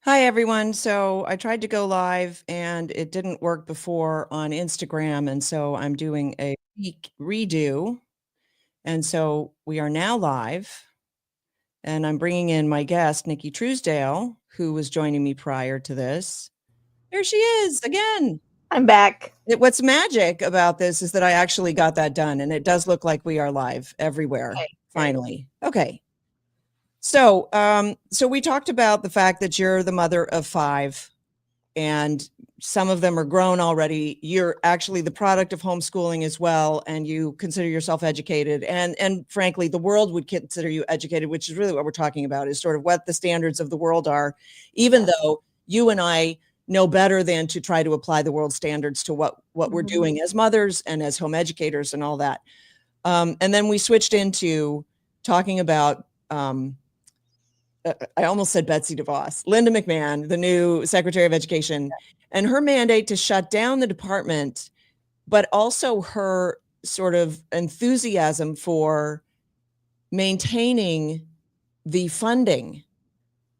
Hi, everyone. So I tried to go live and it didn't work before on Instagram. And so I'm doing a redo. And so we are now live. And I'm bringing in my guest, Nikki Truesdale, who was joining me prior to this. There she is again. I'm back. What's magic about this is that I actually got that done. And it does look like we are live everywhere, Okay, great. finally. Okay. So we talked about the fact that you're the mother of five and some of them are grown already. You're actually the product of homeschooling as well, and you consider yourself educated. And frankly, the world would consider you educated, which is really what we're talking about, is sort of what the standards of the world are, even Yeah. though you and I know better than to try to apply the world standards to what we're Mhm. doing as mothers and as home educators and all that. And then we switched into talking about I almost said Betsy DeVos, Linda McMahon, the new Secretary of Education, and her mandate to shut down the department, but also her sort of enthusiasm for maintaining the funding,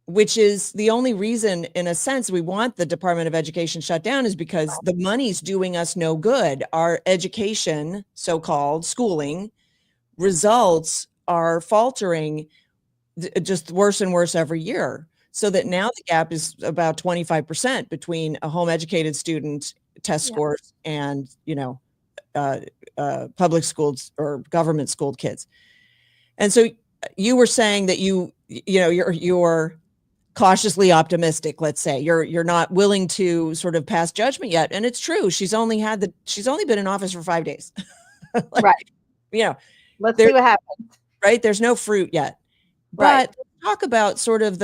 which is the only reason, in a sense, we want the Department of Education shut down, is because the money's doing us no good. Our education, so-called schooling, results are faltering just worse and worse every year. So that now the gap is about 25% between a home educated student test Yeah. scores and, uh, public schools or government schooled kids. And so you were saying that you're cautiously optimistic, let's say. You're not willing to sort of pass judgment yet. And it's true. She's only been in office for 5 days. Like, Right. you know, Let's there see what happens. right? There's no fruit yet. Right. But talk about sort of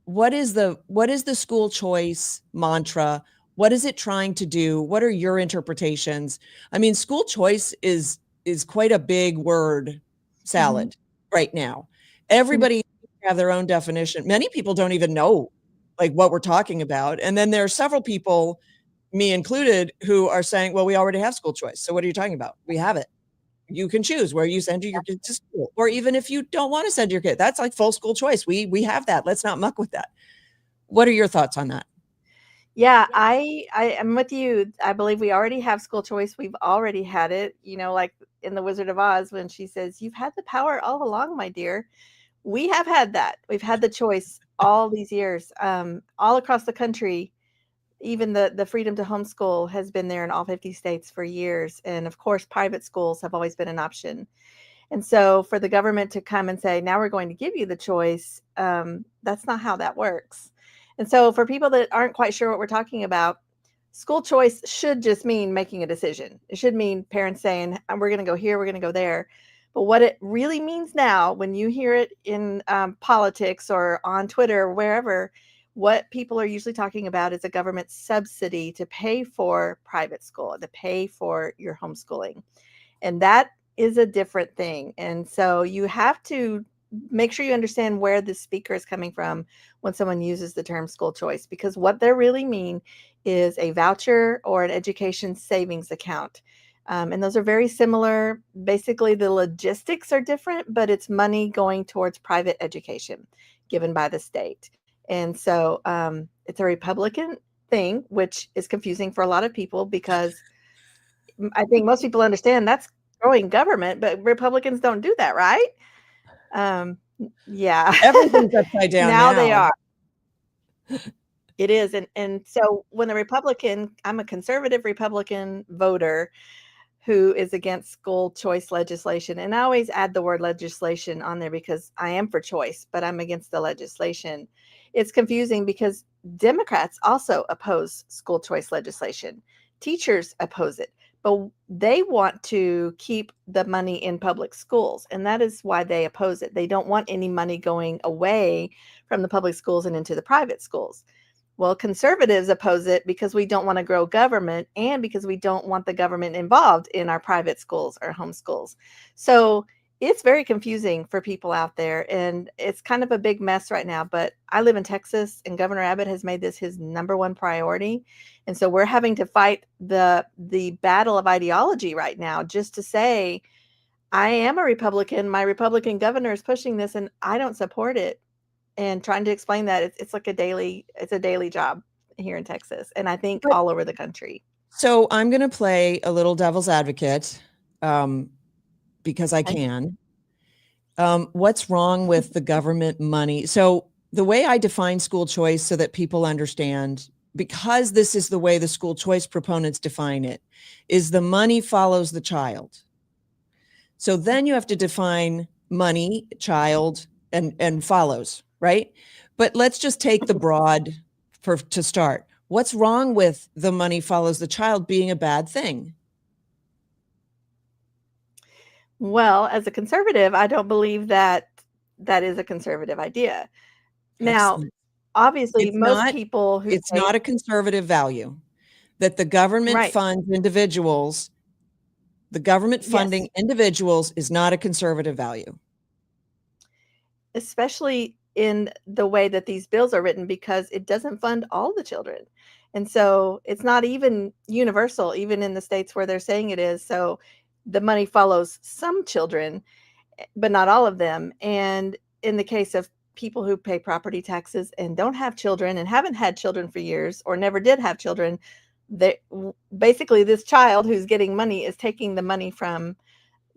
what is the school choice mantra? What is it trying to do? What are your interpretations? I mean, school choice is quite a big word Mhm. salad right now. Mhm. Everybody have their own definition. Many people don't even know like what we're talking about. And then there are several people, me included, who are saying, well, we already have school choice. So what are you talking about? We have it. You can choose where you send your kid to school, or even if you don't want to send your kid, that's like full school choice. We have that. Let's not muck with that. What are your thoughts on that? Yeah, I am with you. I believe we already have school choice. We've already had it, like in The Wizard of Oz when she says, "You've had the power all along, my dear." We have had that. We've had the choice all these years, all across the country. Even the freedom to homeschool has been there in all 50 states for years, and of course, private schools have always been an option. And so for the government to come and say, now we're going to give you the choice, that's not how that works. And so for people that aren't quite sure what we're talking about, school choice should just mean making a decision. It should mean parents saying, we're going to go here, we're going to go there. But what it really means now, when you hear it in politics or on Twitter or wherever, what people are usually talking about is a government subsidy to pay for private school, to pay for your homeschooling. And that is a different thing. And so you have to make sure you understand where the speaker is coming from when someone uses the term school choice, because what they really mean is a voucher or an education savings account. And those are very similar. Basically, the logistics are different, but it's money going towards private education given by the state. And so it's a Republican thing, which is confusing for a lot of people because I think most people understand that's growing government, but Republicans don't do that, right? Yeah. Everything's upside down Now they now. are. It is, and so when the Republican I'm a conservative Republican voter who is against school choice legislation, and I always add the word legislation on there because I am for choice, but I'm against the legislation. It's confusing because Democrats also oppose school choice legislation. Teachers oppose it, but they want to keep the money in public schools, and that is why they oppose it. They don't want any money going away from the public schools and into the private schools. Well, conservatives oppose it because we don't want to grow government and because we don't want the government involved in our private schools or homeschools. So it's very confusing for people out there, and it's kind of a big mess right now. But I live in Texas, and Governor Abbott has made this his number one priority. And so we're having to fight the battle of ideology right now just to say, I am a Republican. My Republican governor is pushing this, and I don't support it. and trying to explain that it's like it's a daily job here in Texas, and I think But all over the country. so I'm going to play a little devil's advocate, because I Okay. can. What's wrong with the government money? So the way I define school choice so that people understand, because this is the way the school choice proponents define it, is the money follows the child. So then you have to define money, child, and follows, right? But let's just take the broad to start. What's wrong with the money follows the child being a bad thing? Well, as a conservative, I don't believe that that is a conservative idea. Now, Excellent. obviously, It's most not people who it's say not a conservative value that the government right, funds individuals. The government funding yes, individuals is not a conservative value. especially in the way that these bills are written because it doesn't fund all the children. And so it's not even universal, even in the states where they're saying it is. So the money follows some children, but not all of them. And in the case of people who pay property taxes and don't have children and haven't had children for years or never did have children, they basically this child who's getting money is taking the money from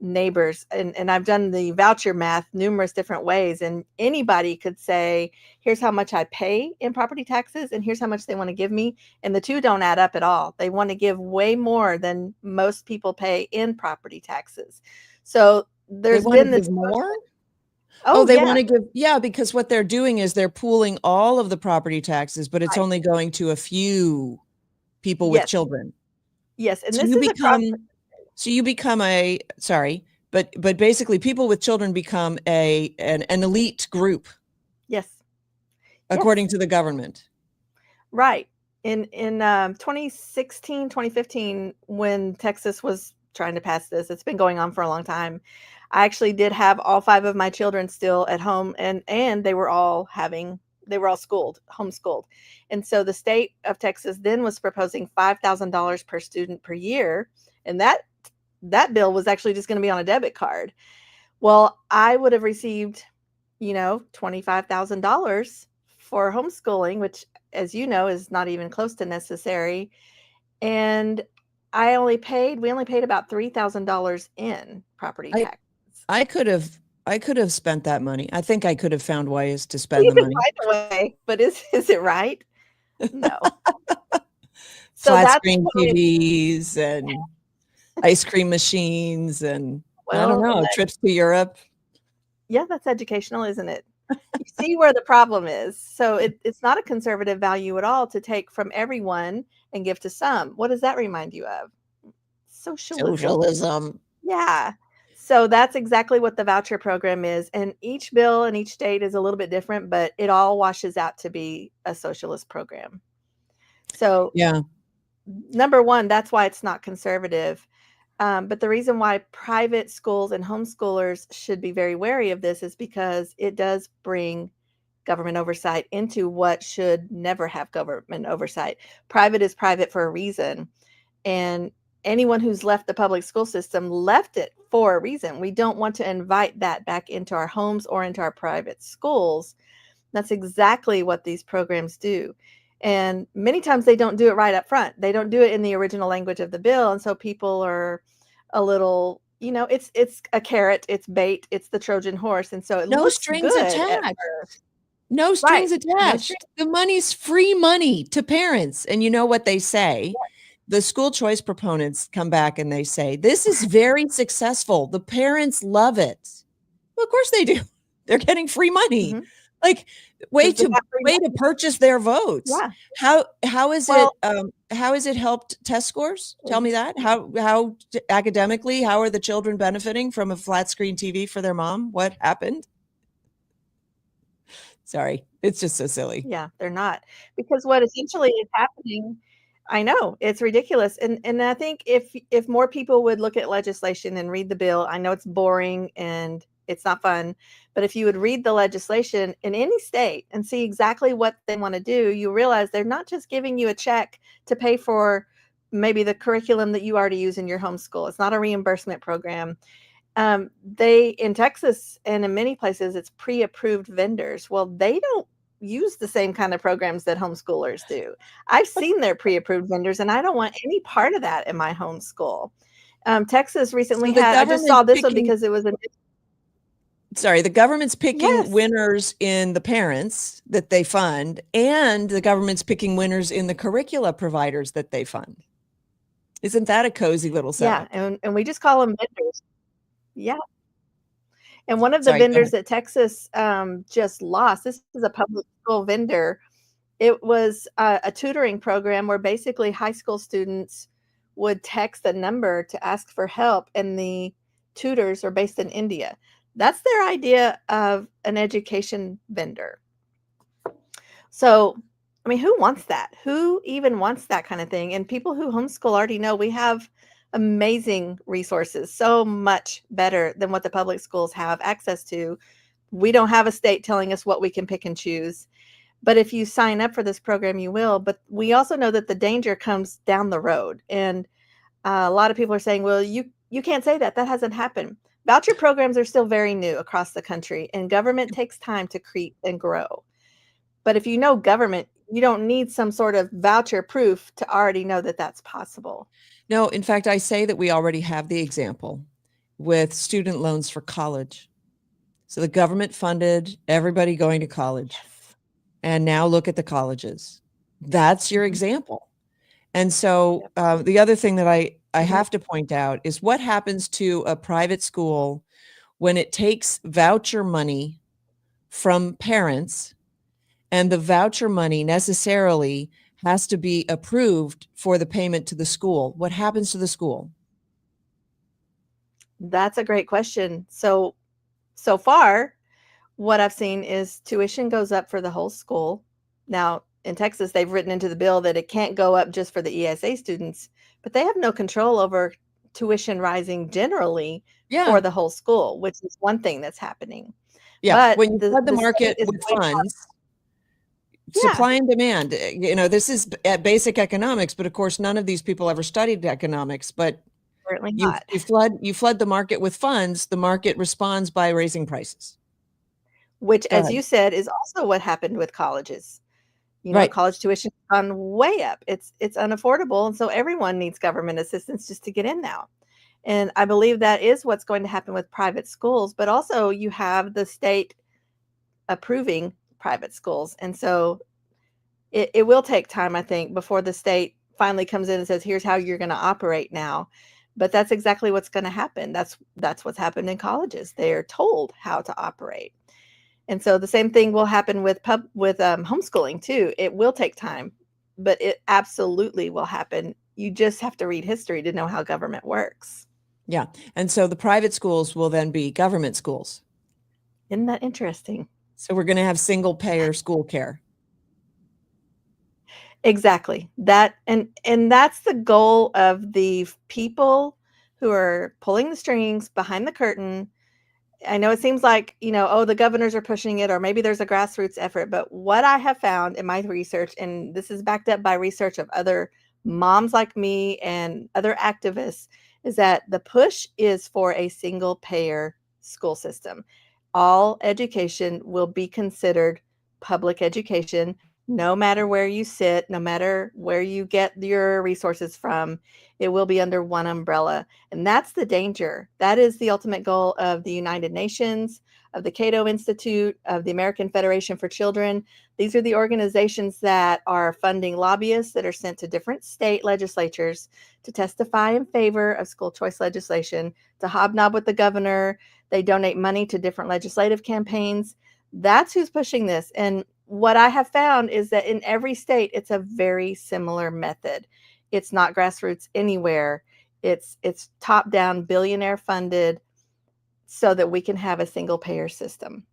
neighbors. And I've done the voucher math numerous different ways, and anybody could say, here's how much I pay in property taxes and here's how much they want to give me, and the two don't add up at all. They want to give way more than most people pay in property taxes. So They there's want to been this give more? Oh, oh they yeah, want to give, yeah, because what they're doing is they're pooling all of the property taxes, but it's right, only going to a few people with yes, children. yes, and So this you is across become, so you become a, sorry, but basically people with children become an elite group yes, according yes, to the government. right. In 2016, 2015, when Texas was trying to pass this, it's been going on for a long time. I actually did have all 5 of my children still at home, and they were all schooled, homeschooled. And so the state of Texas then was proposing $5,000 per student per year, and that bill was actually just gonna be on a debit card. Well, I would have received, $25,000 for homeschooling, which, as you know, is not even close to necessary. And we only paid about $3,000 in property I, taxes. I could have spent that money. I think I could have found ways to spend You the can money. find a way, but is it right? No. So Flat that's screen why TVs and ice cream machines and I don't well, know, trips to Europe. yeah, that's educational, isn't it? You see where the problem is. So it's not a conservative value at all to take from everyone and give to some. What does that remind you of? Socialism. Socialism. Yeah. So that's exactly what the voucher program is. And each bill in each state is a little bit different, but it all washes out to be a socialist program. So, Yeah. number one, that's why it's not conservative. But the reason why private schools and homeschoolers should be very wary of this is because it does bring government oversight into what should never have government oversight. Private is private for a reason. And anyone who's left the public school system left it for a reason. We don't want to invite that back into our homes or into our private schools. That's exactly what these programs do. And many times they don't do it right up front. They don't do it in the original language of the bill. And so people are a little, it's a carrot, it's bait, it's the Trojan horse. And so it No looks strings good at attached. first. No Right. strings No string. attached. The money's free money to parents. And you know what they say? The school choice proponents come back and they say, this is very successful. The parents love it. Well, of course they do. They're getting free money. Mhm. Like, 'Cause they got free way to money. purchase their votes. Yeah. How Well, how has it helped test scores? Tell me ex that. Academically, how are the children benefiting from a flat screen TV for their mom? What happened? Sorry. It's just so silly. yeah, they're not. Because what essentially is happening I know, it's ridiculous, and I think if more people would look at legislation and read the bill, I know it's boring and it's not fun, but if you would read the legislation in any state and see exactly what they wanna do, you realize they're not just giving you a check to pay for maybe the curriculum that you already use in your homeschool. It's not a reimbursement program. They in Texas and in many places it's pre-approved vendors. Well, they don't use the same kind of programs that homeschoolers do. I've seen their pre-approved vendors, and I don't want any part of that in my homeschool. Texas So recently the had, I just saw government's this one picking, because it was a sorry, the government's picking yes. winners in the parents that they fund, and the government's picking winners in the curricula providers that they fund. Isn't that a cozy little Yeah, setup? and we just call them vendors. Yeah. And one of the Sorry, go vendors ahead. that Texas just lost, this is a public school vendor. It was a tutoring program where basically high school students would text a number to ask for help, and the tutors are based in India. That's their idea of an education vendor. So, I mean, who wants that? Who even wants that kind of thing? And people who homeschool already know we have amazing resources, so much better than what the public schools have access to. We don't have a state telling us what we can pick and choose. But if you sign up for this program, you will. But we also know that the danger comes down the road. And a lot of people are saying, well, you can't say that. That hasn't happened. Voucher programs are still very new across the country, and government takes time to creep and grow. But if you know government, you don't need some sort of voucher proof to already know that that's possible. No, in fact, I say that we already have the example with student loans for college. So the government funded everybody going to college. Yes. And now look at the colleges. That's your Mhm. example. And so Yep. the other thing that I Mhm. have to point out is what happens to a private school when it takes voucher money from parents, and the voucher money necessarily has to be approved for the payment to the school. What happens to the school? That's a great question. So far, what I've seen is tuition goes up for the whole school. Now, in Texas, they've written into the bill that it can't go up just for the ESA students, but they have no control over tuition rising generally Yeah. for the whole school, which is one thing that's happening. Yeah. But When you flood the the state market is with going funds, yeah, supply and demand, this is at basic economics, but of course, none of these people ever studied economics, but certainly you not. you flood the market with funds, the market responds by raising prices. Which, Go as ahead. you said, is also what happened with colleges. You know, Right. college tuition has gone way up. It's unaffordable, and so everyone needs government assistance just to get in now. And I believe that is what's going to happen with private schools, but also you have the state approving private schools. And so it will take time, I think, before the state finally comes in and says, here's how you're going to operate now. But that's exactly what's going to happen. That's what's happened in colleges. They are told how to operate. And so the same thing will happen with homeschooling too. It will take time, but it absolutely will happen. You just have to read history to know how government works. Yeah. And so the private schools will then be government schools. Isn't that interesting? So we're going to have single payer school care. Exactly. That and that's the goal of the people who are pulling the strings behind the curtain. I know it seems like, oh, the governors are pushing it, or maybe there's a grassroots effort. But what I have found in my research, and this is backed up by research of other moms like me and other activists, is that the push is for a single payer school system. All education will be considered public education, no matter where you sit, no matter where you get your resources from. It will be under one umbrella. And that's the danger. That is the ultimate goal of the United Nations, of the Cato Institute, of the American Federation for Children. These are the organizations that are funding lobbyists that are sent to different state legislatures to testify in favor of school choice legislation, to hobnob with the governor. They donate money to different legislative campaigns. That's who's pushing this. And what I have found is that in every state, it's a very similar method. It's not grassroots anywhere. It's top down, billionaire funded, so that we can have a single payer system.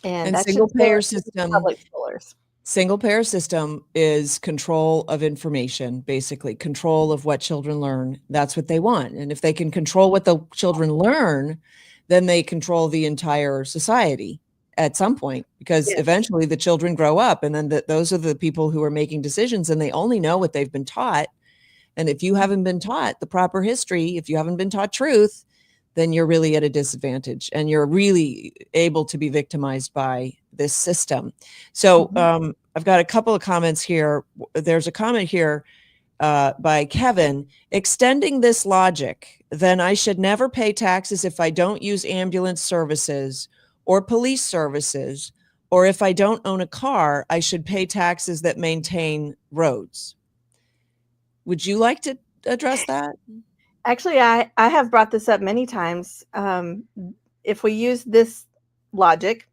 And And that should scare public schoolers. single payer system is control of information, basically control of what children learn. That's what they want. And if they can control what the children learn, then they control the entire society at some point, because Yes. eventually the children grow up, and then those are the people who are making decisions, and they only know what they've been taught. And if you haven't been taught the proper history, if you haven't been taught truth, then you're really at a disadvantage and you're really able to be victimized by this system. So I've got a couple of comments here. There's a comment here by Kevin. Extending this logic, then I should never pay taxes if I don't use ambulance services or police services, or if I don't own a car, I should pay taxes that maintain roads. Would you like to address that? Actually, I have brought this up many times. If we use this logic,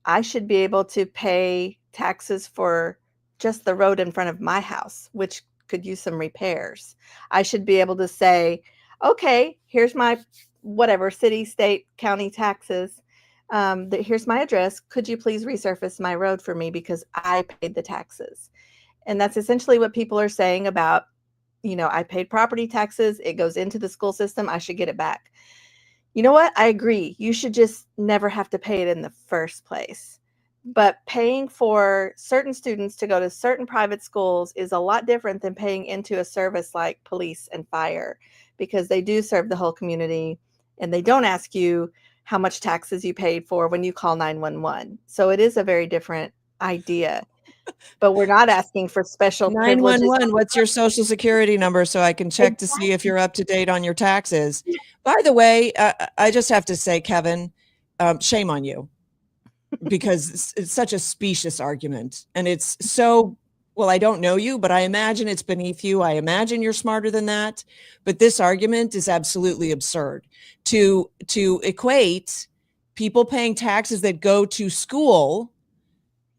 I should be able to pay taxes for just the road in front of my house, which could use some repairs. I should be able to say, okay, here's my whatever city, state, county taxes. Here's my address. Could you please resurface my road for me because I paid the taxes? And that's essentially what people are saying about, I paid property taxes. It goes into the school system. I should get it back. You know what? I agree. You should just never have to pay it in the first place. But paying for certain students to go to certain private schools is a lot different than paying into a service like police and fire, because they do serve the whole community and they don't ask you how much taxes you paid for when you call 911. So it is a very different idea. But we're not asking for special privileges. 911, what's your social security number so I can check to see if you're up to date on your taxes? By the way, I just have to say, Kevin, shame on you, because it's such a specious argument. And it's so, well, I don't know you, but I imagine it's beneath you. I imagine you're smarter than that. But this argument is absolutely absurd. To equate people paying taxes that go to schools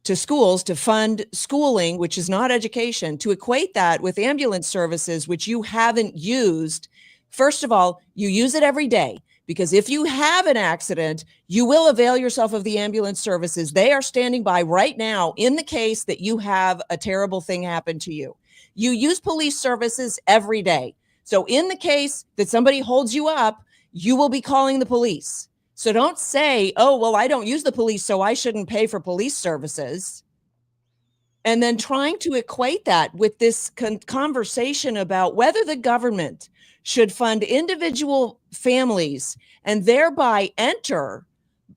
to fund schooling, which is not education, to equate that with ambulance services, which you haven't used. First of all, you use it every day, because if you have an accident, you will avail yourself of the ambulance services. They are standing by right now in the case that you have a terrible thing happen to you. You use police services every day. So in the case that somebody holds you up, you will be calling the police. So don't say, oh, well, I don't use the police, so I shouldn't pay for police services. And then trying to equate that with this conversation about whether the government should fund individual families and thereby enter,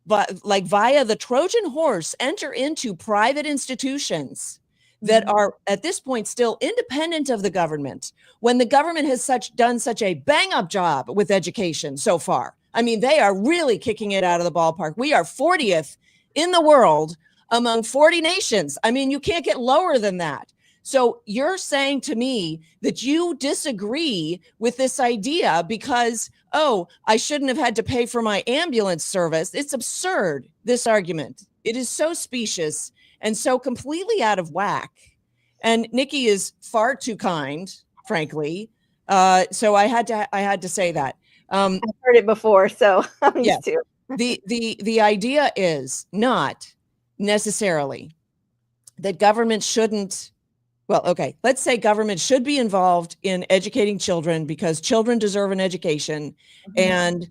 but like via the Trojan horse, enter into private institutions that are at this point still independent of the government, when the government has done such a bang up job with education so far. I mean, they are really kicking it out of the ballpark. We are 40th in the world among 40 nations. I mean, you can't get lower than that. So you're saying to me that you disagree with this idea because, oh, I shouldn't have had to pay for my ambulance service. It's absurd, this argument. It is so specious and so completely out of whack. And Nikki is far too kind, frankly. So I had to say that. I've heard it before, so I'm used to. The idea is not necessarily that government shouldn't. Well, okay, let's say government should be involved in educating children because children deserve an education, and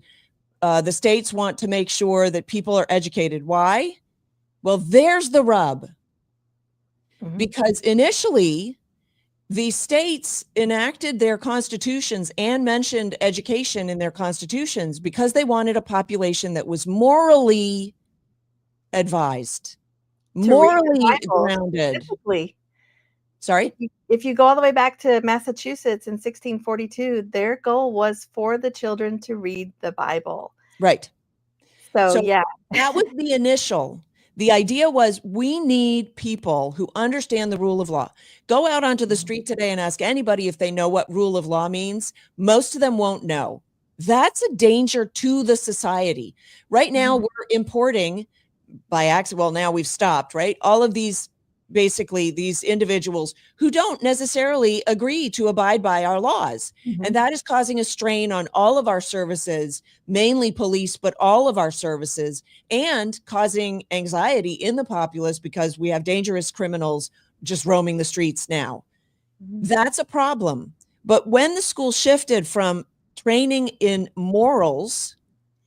the states want to make sure that people are educated. Why? Well, there's the rub. Because initially, the states enacted their constitutions and mentioned education in their constitutions because they wanted a population that was morally advised, morally grounded. Sorry? If you go all the way back to Massachusetts in 1642, their goal was for the children to read the Bible. Right. So yeah. That was the initial. The idea was we need people who understand the rule of law. Go out onto the street today and ask anybody if they know what rule of law means. Most of them won't know. That's a danger to the society. Right now, we're importing by accident. Well, now we've stopped, right? All of these, basically these individuals who don't necessarily agree to abide by our laws. And that is causing a strain on all of our services, mainly police, but all of our services, and causing anxiety in the populace because we have dangerous criminals just roaming the streets now. That's a problem. But when the school shifted from training in morals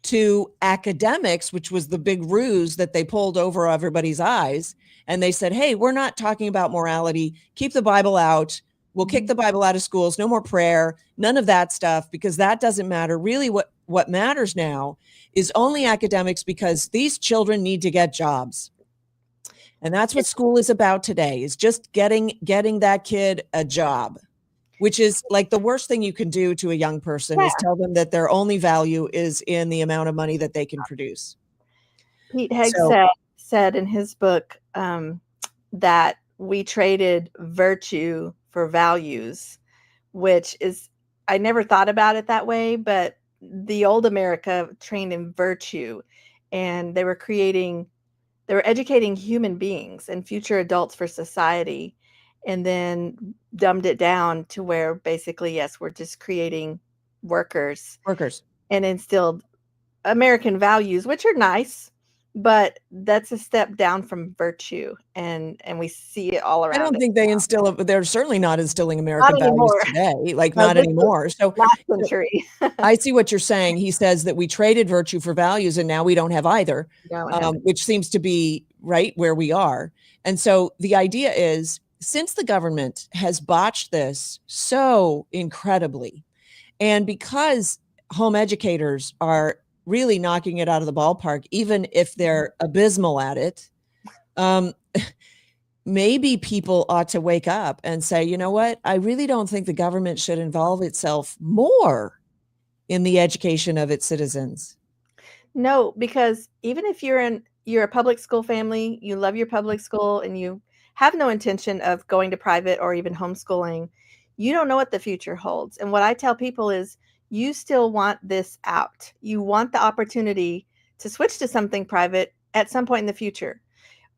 to academics, which was the big ruse that they pulled over everybody's eyes, and they said, hey, we're not talking about morality. Keep the Bible out. We'll kick the Bible out of schools, no more prayer, none of that stuff, because that doesn't matter. Really, what matters now is only academics, because these children need to get jobs. And that's what school is about today, is just getting that kid a job, which is like the worst thing you can do to a young person, is tell them that their only value is in the amount of money that they can produce. Pete Hegseth said in his book that we traded virtue for values, which is, I never thought about it that way, but the old America trained in virtue, and they were educating human beings and future adults for society, and then dumbed it down to where basically, yes, we're just creating workers and instilled American values, which are nice, but that's a step down from virtue, and we see it all around. I don't think they instill it. They're certainly not instilling American Not values anymore. today, like not anymore. So last century. I see what you're saying. He says that we traded virtue for values, and now we don't have either, which seems to be right where we are. And so the idea is, since the government has botched this so incredibly, and because home educators are really knocking it out of the ballpark, even if they're abysmal at it, maybe people ought to wake up and say, you know what? I really don't think the government should involve itself more in the education of its citizens. No, because even if you're a public school family, you love your public school, and you have no intention of going to private or even homeschooling, you don't know what the future holds. And what I tell people is, you still want this out. You want the opportunity to switch to something private at some point in the future,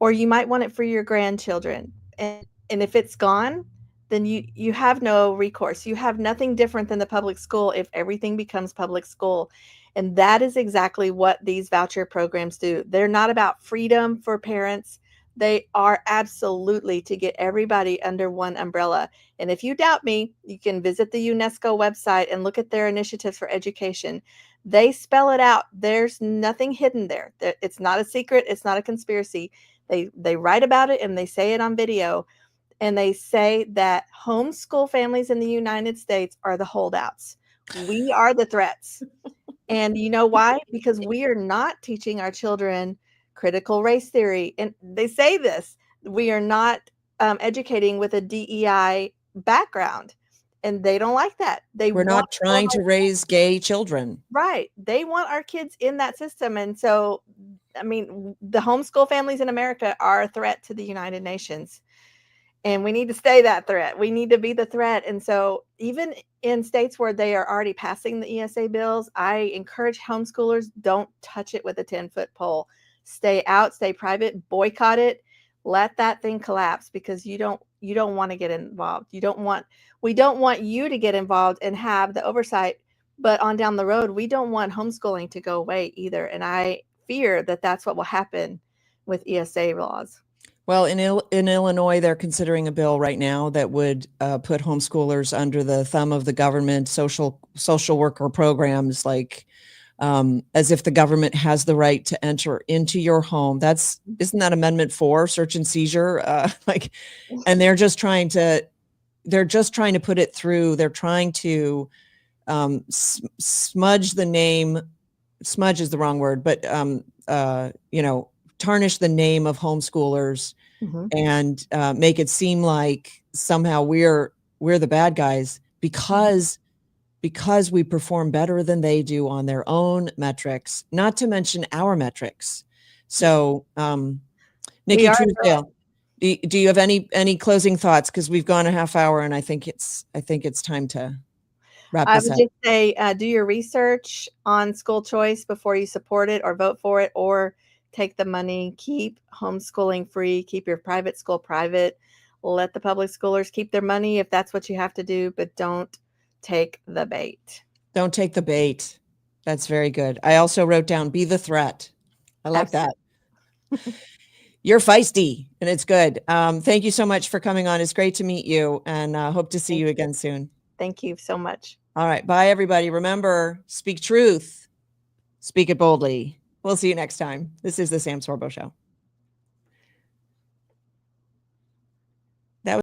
or you might want it for your grandchildren. And if it's gone, then you have no recourse. You have nothing different than the public school if everything becomes public school. And that is exactly what these voucher programs do. They're not about freedom for parents. They are absolutely to get everybody under one umbrella. And if you doubt me, you can visit the UNESCO website and look at their initiatives for education. They spell it out. There's nothing hidden there. It's not a secret. It's not a conspiracy. They write about it, and they say it on video. And they say that homeschool families in the United States are the holdouts. We are the threats. And you know why? Because we are not teaching our children critical race theory. And they say this, we are not educating with a DEI background. And they don't like that. We're not trying to raise gay children. Right. They want our kids in that system. And so, I mean, the homeschool families in America are a threat to the United Nations. And we need to stay that threat. We need to be the threat. And so even in states where they are already passing the ESA bills, I encourage homeschoolers, don't touch it with a 10-foot pole. Stay out, stay private, boycott it, let that thing collapse, because you don't want to get involved. We don't want you to get involved and have the oversight, but on down the road, we don't want homeschooling to go away either. And I fear that that's what will happen with ESA laws. Well, in Illinois, they're considering a bill right now that would put homeschoolers under the thumb of the government, social worker programs, like as if the government has the right to enter into your home. Isn't that Amendment 4, search and seizure? And they're just trying to put it through. They're trying to smudge the name. Smudge is the wrong word, but tarnish the name of homeschoolers, and make it seem like somehow we're the bad guys because we perform better than they do on their own metrics, not to mention our metrics. So, Nikki Truesdale, do you have any closing thoughts? Because we've gone a half hour, and I think it's time to wrap this up. I would just say, do your research on school choice before you support it or vote for it, or take the money. Keep homeschooling free. Keep your private school private. Let the public schoolers keep their money if that's what you have to do, but don't take the bait. Don't take the bait. That's very good. I also wrote down, be the threat. I like that. You're feisty, and it's good. Thank you so much for coming on. It's great to meet you, and hope to see you again soon. Thank you so much. All right. Bye, everybody. Remember, speak truth. Speak it boldly. We'll see you next time. This is the Sam Sorbo Show.